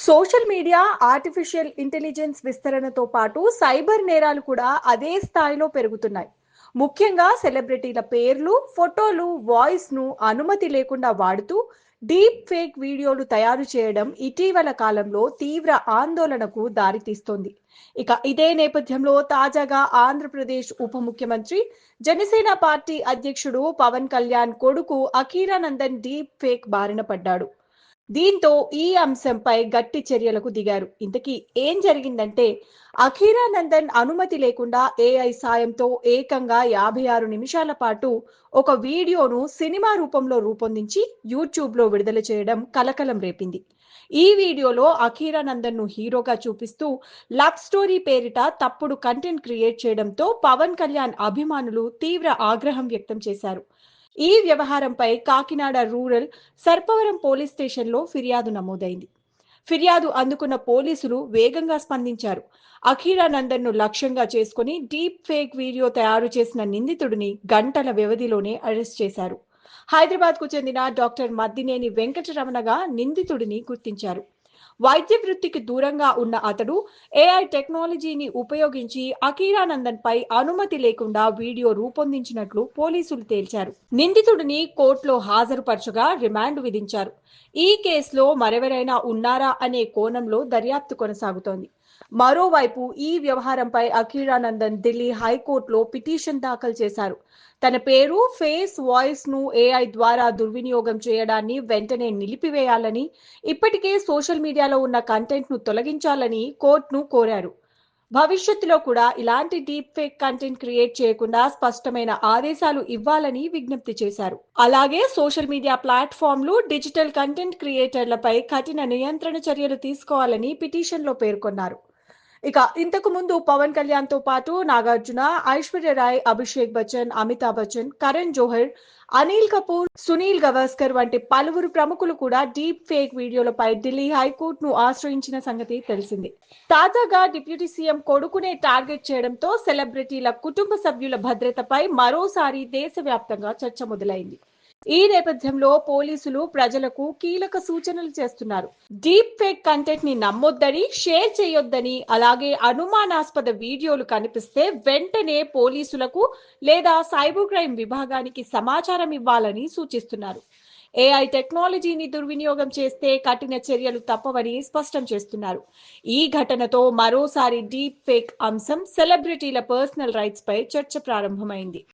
Social media, artificial intelligence విస్తరణతో పాటు cyber నేరాలు కూడా అదే స్థాయిలో పెరుగుతున్నాయి. ముఖ్యంగా సెలబ్రిటీల పేర్లు, ఫోటోలు, వాయిస్‌ను అనుమతి లేకుండా వాడుతూ డీప్ ఫేక్ వీడియోలు తయారు చేయడం ఇటీవల కాలంలో తీవ్ర ఆందోళనకు దారితీస్తోంది. ఇదే నేపథ్యంలో తాజాగా ఆంధ్రప్రదేశ్ ఉప ముఖ్యమంత్రి, జనసేన పార్టీ అధ్యక్షుడు పవన్ కళ్యాణ్ కొడుకు అఖీరానందన్ డీప్ ఫేక్ బారిన పడ్డాడు. దీంతో ఈ అంశంపై గట్టి చర్యలకు దిగారు. ఇంతకీ ఏం జరిగిందంటే, అఖీరానందన్ అనుమతి లేకుండా ఏఐ సాయంతో ఏకంగా 56 నిమిషాల పాటు ఒక వీడియోను సినిమా రూపంలో రూపొందించి యూట్యూబ్లో విడుదల చేయడం కలకలం రేపింది. ఈ వీడియోలో అఖీరానందన్ ను హీరోగా చూపిస్తూ లవ్ స్టోరీ పేరిట తప్పుడు కంటెంట్ క్రియేట్ చేయడంతో పవన్ కళ్యాణ్ అభిమానులు తీవ్ర ఆగ్రహం వ్యక్తం చేశారు. ఈ వ్యవహారంపై కాకినాడ రూరల్ సర్పవరం పోలీస్ స్టేషన్లో ఫిర్యాదు నమోదైంది. ఫిర్యాదు అందుకున్న పోలీసులు వేగంగా స్పందించారు. అఖీరానందన్ ను లక్ష్యంగా చేసుకుని డీప్ ఫేక్ వీడియో తయారు చేసిన నిందితుడిని గంటల వ్యవధిలోనే అరెస్ట్ చేశారు. హైదరాబాద్ కు చెందిన డాక్టర్ మద్దినేని వెంకటరమణగా నిందితుడిని గుర్తించారు. వైద్య వృత్తికి దూరంగా ఉన్న అతడు ఏఐ టెక్నాలజీని ఉపయోగించి అఖీరానందన్ పై అనుమతి లేకుండా వీడియో రూపొందించినట్లు పోలీసులు తేల్చారు. నిందితుడిని కోర్టులో హాజరుపరచగా రిమాండ్ విధించారు. ఈ కేసులో మరెవరైనా ఉన్నారా అనే కోణంలో దర్యాప్తు కొనసాగుతోంది. మరోవైపు ఈ వ్యవహారంపై అఖీరానందన్ ఢిల్లీ హైకోర్టులో పిటిషన్ దాఖలు చేశారు. తన పేరు, ఫేస్, వాయిస్ ను ఏఐ ద్వారా దుర్వినియోగం చేయడాన్ని వెంటనే నిలిపివేయాలని, ఇప్పటికే సోషల్ మీడియాలో ఉన్న కంటెంట్ ను తొలగించాలని కోర్టును కోరారు. భవిష్యత్తులో కూడా ఇలాంటి డీప్ ఫేక్ కంటెంట్ క్రియేట్ చేయకుండా స్పష్టమైన ఆదేశాలు ఇవ్వాలని విజ్ఞప్తి చేశారు. అలాగే సోషల్ మీడియా ప్లాట్ఫామ్లు, డిజిటల్ కంటెంట్ క్రియేటర్లపై కఠిన నియంత్రణ చర్యలు తీసుకోవాలని పిటిషన్లో పేర్కొన్నారు. ఇంతకు ముందు పవన్ కళ్యాణ్ తో పాటు నాగార్జున, ఐశ్వర్య రాయ్, అభిషేక్ బచ్చన్, అమితాబ్ బచ్చన్, కరణ్ జోహర్, అనిల్ కపూర్, సునీల్ గవాస్కర్ వంటి పలువురు ప్రముఖులు కూడా డీప్ ఫేక్ వీడియోలపై ఢిల్లీ హైకోర్టును ఆశ్రయించిన సంగతి తెలిసిందే. తాజాగా డిప్యూటీ సీఎం కొడుకునే టార్గెట్ చేయడంతో సెలబ్రిటీల కుటుంబ సభ్యుల భద్రతపై మరోసారి దేశవ్యాప్తంగా చర్చ మొదలైంది. ఈ నేపథ్యంలో పోలీసులు ప్రజలకు కీలక సూచనలు చేస్తున్నారు. డీప్ ఫేక్ కంటెంట్ ని నమ్మొద్దని, షేర్ చేయొద్దని, అలాగే అనుమానాస్పద వీడియోలు కనిపిస్తే వెంటనే పోలీసులకు లేదా సైబర్ క్రైమ్ విభాగానికి సమాచారం ఇవ్వాలని సూచిస్తున్నారు. ఏఐ టెక్నాలజీని దుర్వినియోగం చేస్తే కఠిన చర్యలు తప్పవని స్పష్టం చేస్తున్నారు. ఈ ఘటనతో మరోసారి డీప్ ఫేక్ అంశం, సెలబ్రిటీల పర్సనల్ రైట్స్ పై చర్చ ప్రారంభమైంది.